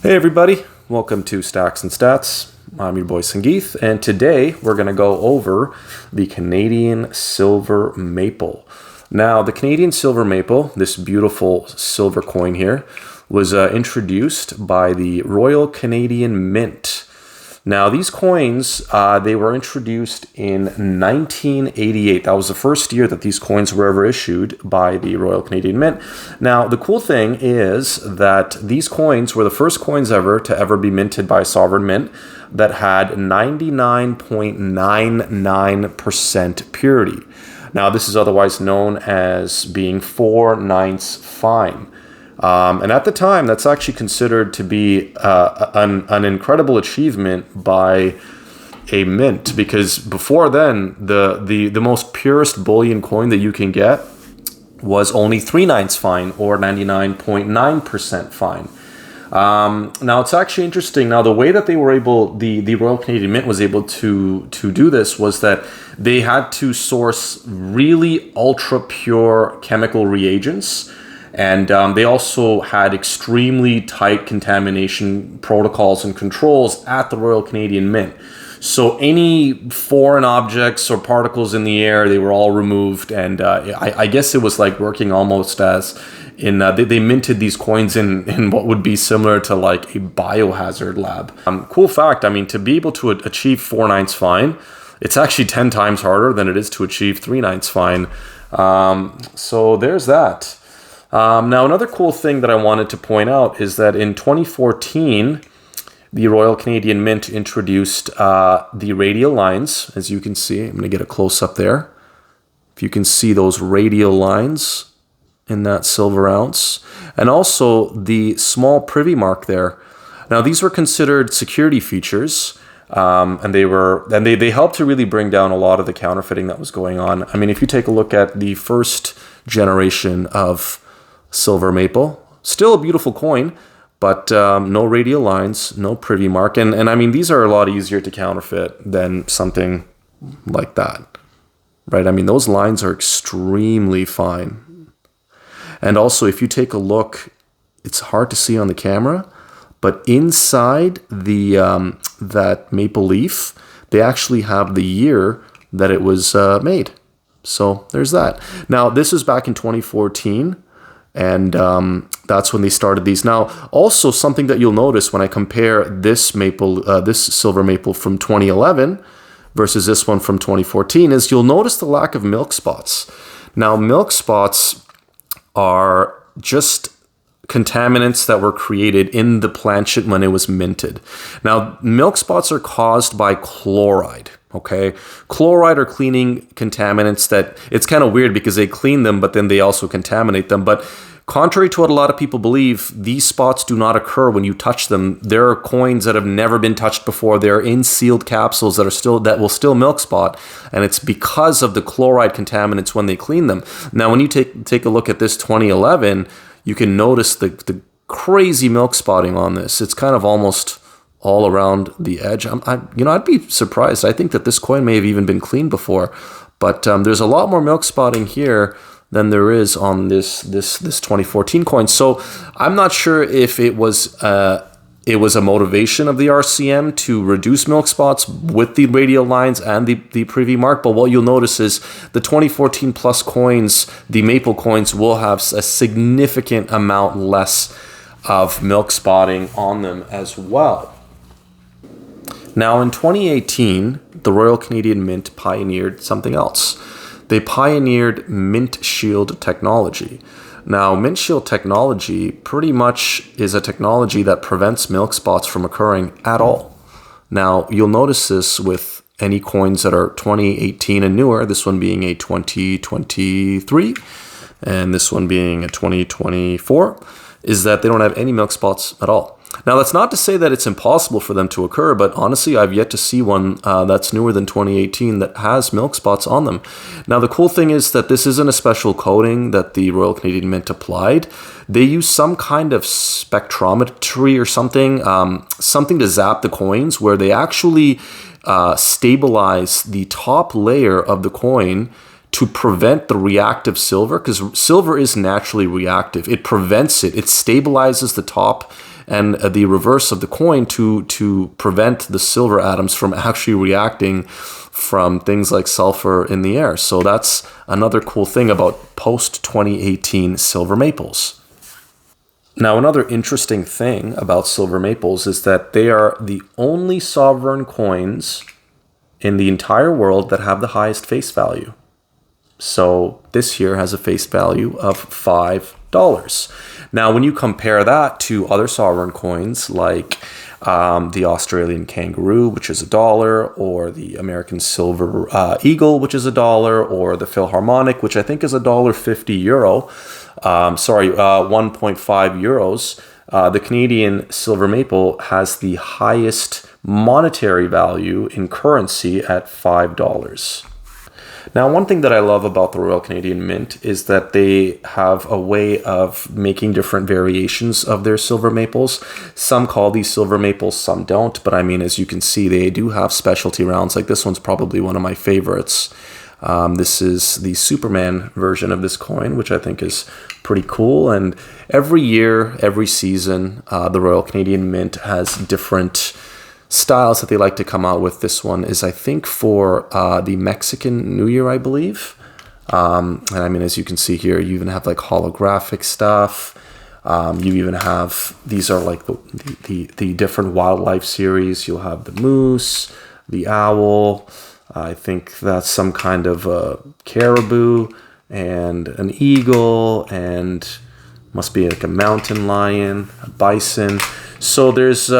Hey everybody, welcome to Stacks and Stats. I'm your boy Sangeeth, and today we're going to go over the Canadian Silver Maple. Now, the Canadian Silver Maple, this beautiful silver coin here, was introduced by the Royal Canadian Mint. Now, these coins, they were introduced in 1988. That was the first year that these coins were ever issued by the Royal Canadian Mint. Now, the cool thing is that these coins were the first coins ever to ever be minted by a sovereign mint that had 99.99% purity. Now, this is otherwise known as being 4/9 fine. And at the time, that's actually considered to be an incredible achievement by a mint, because before then, the most purest bullion coin that you can get was only 3/9 fine or 99.9% fine. Now, it's actually interesting. Now, the way that they were able, the Royal Canadian Mint was able to do this was that they had to source really ultra pure chemical reagents. And they also had extremely tight contamination protocols and controls at the Royal Canadian Mint. So any foreign objects or particles in the air, they were all removed. And I guess it was like working almost as in, they minted these coins in what would be similar to like a biohazard lab. Cool fact, I mean, to be able to achieve 4/9 fine, it's actually 10 times harder than it is to achieve 3/9 fine. So there's that. Now, another cool thing that I wanted to point out is that in 2014, the Royal Canadian Mint introduced the radial lines. As you can see, I'm going to get a close-up there. If you can see those radial lines in that silver ounce. And also the small privy mark there. Now, these were considered security features. And they helped to really bring down a lot of the counterfeiting that was going on. I mean, if you take a look at the first generation of silver maple, still a beautiful coin, but no radial lines, no privy mark. And I mean, these are a lot easier to counterfeit than something like that, right? I mean, those lines are extremely fine. And also, if you take a look, it's hard to see on the camera, but inside the that maple leaf, they actually have the year that it was made. So there's that. Now, this is back in 2014. And that's when they started these. Now, also something that you'll notice when I compare this maple, this silver maple from 2011 versus this one from 2014 is you'll notice the lack of milk spots. Now, milk spots are just contaminants that were created in the planchet when it was minted. Now, milk spots are caused by chloride. Okay, chloride are cleaning contaminants that it's kind of weird because they clean them, but then they also contaminate them. But contrary to what a lot of people believe, these spots do not occur when you touch them. There are coins that have never been touched before. They're in sealed capsules that will still milk spot, and it's because of the chloride contaminants when they clean them. Now, when you take a look at this 2011, you can notice the crazy milk spotting on this. It's kind of almost all around the edge. I'd be surprised. I think that this coin may have even been cleaned before, but there's a lot more milk spotting here than there is on this 2014 coin. So I'm not sure if it was a motivation of the RCM to reduce milk spots with the radial lines and the privy mark. But what you'll notice is the 2014 plus coins, the maple coins, will have a significant amount less of milk spotting on them as well. Now, in 2018, the Royal Canadian Mint pioneered something else. They pioneered Mint Shield technology. Now, Mint Shield technology pretty much is a technology that prevents milk spots from occurring at all. Now, you'll notice this with any coins that are 2018 and newer, this one being a 2023, and this one being a 2024, is that they don't have any milk spots at all. Now, that's not to say that it's impossible for them to occur, but honestly, I've yet to see one that's newer than 2018 that has milk spots on them. Now, the cool thing is that this isn't a special coating that the Royal Canadian Mint applied. They use some kind of spectrometry or something to zap the coins, where they actually stabilize the top layer of the coin to prevent the reactive silver, because silver is naturally reactive. It prevents it. It stabilizes the top and the reverse of the coin to prevent the silver atoms from actually reacting from things like sulfur in the air. So that's another cool thing about post-2018 silver maples. Now, another interesting thing about silver maples is that they are the only sovereign coins in the entire world that have the highest face value. So this here has a face value of $5. Now, when you compare that to other sovereign coins like the Australian kangaroo, which is $1, or the American silver eagle, which is $1, or the Philharmonic, which I think is €1.50. 1.5 euros. The Canadian silver maple has the highest monetary value in currency at $5. Now, one thing that I love about the Royal Canadian Mint is that they have a way of making different variations of their silver maples. Some call these silver maples, some don't. But I mean, as you can see, they do have specialty rounds. Like this one's probably one of my favorites. This is the Superman version of this coin, which I think is pretty cool. And every year, every season, the Royal Canadian Mint has different styles that they like to come out with. This one is, I think, for the Mexican New Year, I believe. And I mean, as you can see here, you even have like holographic stuff. You even have, these are like the different wildlife series. You'll have the moose, the owl. I think that's some kind of a caribou and an eagle, and must be like a mountain lion, a bison. So there's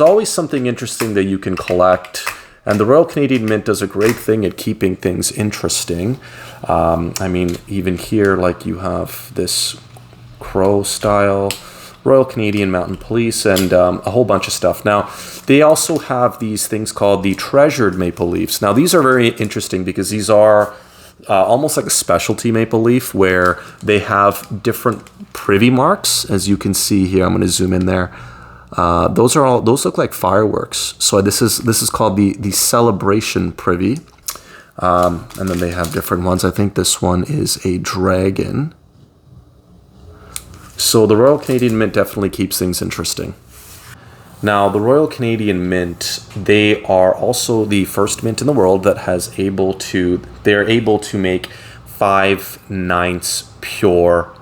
always something interesting that you can collect, and the Royal Canadian Mint does a great thing at keeping things interesting. I mean, even here, like you have this crow style, Royal Canadian Mounted Police, and a whole bunch of stuff. Now, they also have these things called the treasured maple leaves. Now, these are very interesting because these are almost like a specialty maple leaf where they have different privy marks, as you can see here. I'm going to zoom in there. Those look like fireworks. So this is called the celebration privy, and then they have different ones. I think this one is a dragon. So the Royal Canadian Mint definitely keeps things interesting. Now, the Royal Canadian Mint, they are also the first mint in the world that they're able to make 5/9 pure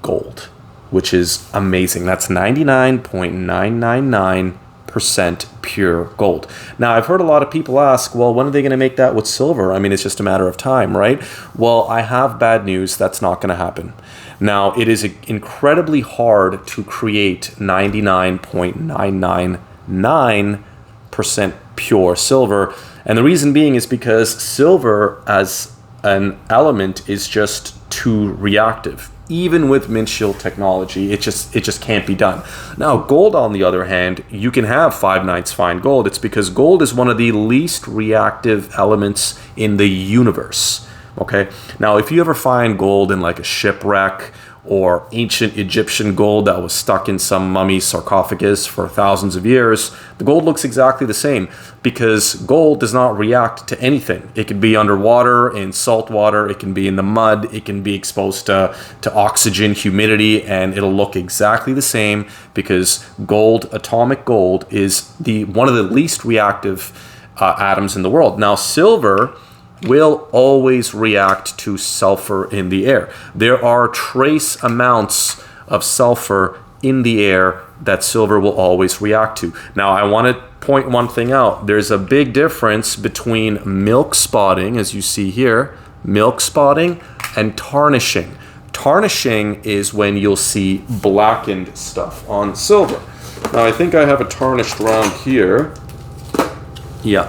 gold, which is amazing. That's 99.999% pure gold. Now, I've heard a lot of people ask, well, when are they going to make that with silver? I mean, it's just a matter of time, right? Well, I have bad news. That's not going to happen. Now, it is incredibly hard to create 99.999% pure silver. And the reason being is because silver as an element is just too reactive. Even with mint shield technology, it just can't be done. Now, gold, on the other hand, you can have 5/9 fine gold. It's because gold is one of the least reactive elements in the universe. Okay. Now, if you ever find gold in like a shipwreck or ancient Egyptian gold that was stuck in some mummy sarcophagus for thousands of years, the gold looks exactly the same because gold does not react to anything. It can be underwater, in salt water, it can be in the mud, it can be exposed to oxygen, humidity, and it'll look exactly the same because gold, atomic gold, is one of the least reactive atoms in the world. Now, silver will always react to sulfur in the air. There are trace amounts of sulfur in the air that silver will always react to. Now, I want to point one thing out. There's a big difference between milk spotting, as you see here, milk spotting, and tarnishing. Tarnishing is when you'll see blackened stuff on silver. Now, I think I have a tarnished round here. Yeah.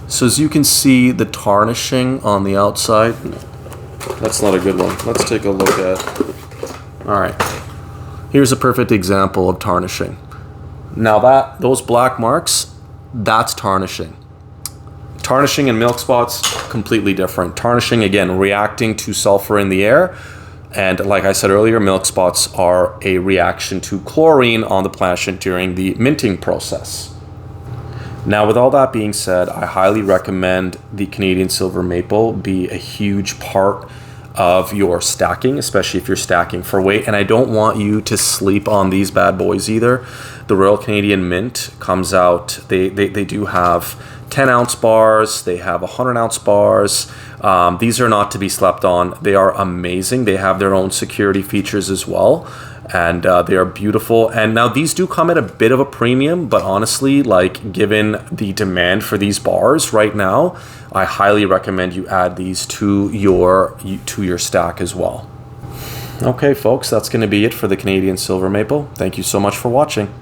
So as you can see, the tarnishing on the outside, that's not a good one. Let's take a look at, all right. Here's a perfect example of tarnishing. Now those black marks, that's tarnishing. Tarnishing and milk spots, completely different. Tarnishing, again, reacting to sulfur in the air. And like I said earlier, milk spots are a reaction to chlorine on the plant during the minting process. Now, with all that being said, I highly recommend the Canadian silver maple be a huge part of your stacking, especially if you're stacking for weight. And I don't want you to sleep on these bad boys either. The Royal Canadian Mint comes out, they do have 10 ounce bars, they have 100 ounce bars. These are not to be slept on. They are amazing. They have their own security features as well, and they are beautiful. And now these do come at a bit of a premium, but honestly, like, given the demand for these bars right now, I highly recommend you add these to your stack as well. Okay, folks, that's going to be it for the Canadian Silver Maple. Thank you so much for watching.